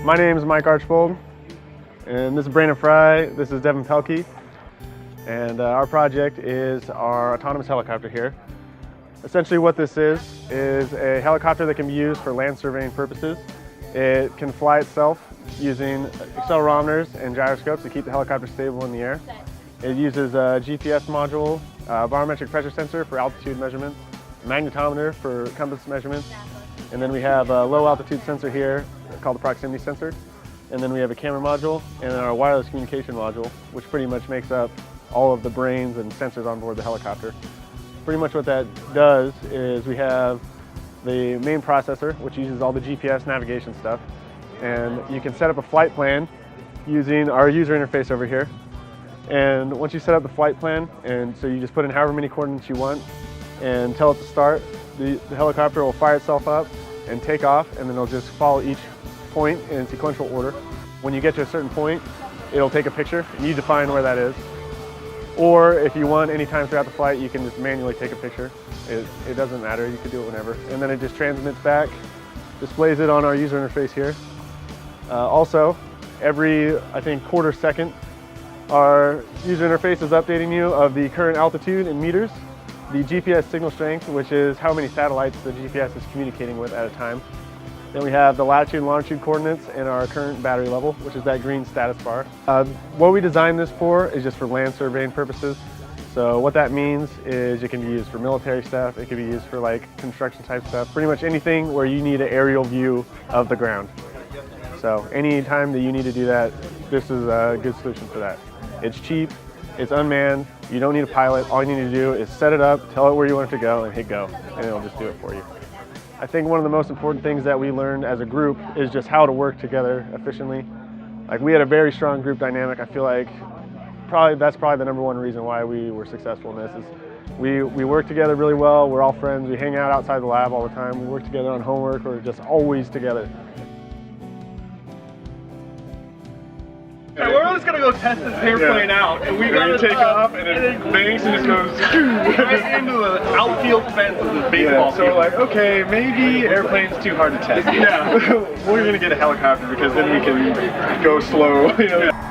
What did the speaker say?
My name is Mike Archbold, and this is Brandon Fry. This is Devin Pelkey, and our project is our autonomous helicopter here. Essentially what this is a helicopter that can be used for land surveying purposes. It can fly itself using accelerometers and gyroscopes to keep the helicopter stable in the air. It uses a GPS module, barometric pressure sensor for altitude measurements, magnetometer for compass measurements, and then we have a low altitude sensor here called the proximity sensor. And then we have a camera module and our wireless communication module, which pretty much makes up all of the brains and sensors on board the helicopter. Pretty much what that does is we have the main processor, which uses all the GPS navigation stuff. And you can set up a flight plan using our user interface over here. And once you set up the flight plan, and so you just put in however many coordinates you want and tell it to start, the helicopter will fire itself up and take off, and then it'll just follow each point in sequential order. When you get to a certain point, it'll take a picture, and you define where that is. Or if you want, anytime throughout the flight, you can just manually take a picture. It doesn't matter, you can do it whenever. And then it just transmits back, displays it on our user interface here. Also, every, I think, quarter second, our user interface is updating you of the current altitude in meters, the GPS signal strength, which is how many satellites the GPS is communicating with at a time. Then we have the latitude and longitude coordinates and our current battery level, which is that green status bar. What we designed this for is just for land surveying purposes. So what that means is it can be used for military stuff, it can be used for like construction type stuff, pretty much anything where you need an aerial view of the ground. So anytime that you need to do that, this is a good solution for that. It's cheap, it's unmanned, you don't need a pilot. All you need to do is set it up, tell it where you want it to go, and hit go, and it'll just do it for you. I think one of the most important things that we learned as a group is just how to work together efficiently. Like, we had a very strong group dynamic. I feel like that's probably the number one reason why we were successful in this is we work together really well. We're all friends. We hang out outside the lab all the time. We work together on homework. We're just always together. We're just gonna go test this airplane out, and we gotta take off, and it bangs and just goes right into the outfield fence of the baseball. So we're like, okay, maybe airplane's too hard to test. Yeah, we're gonna get a helicopter because then we can go slow. You know?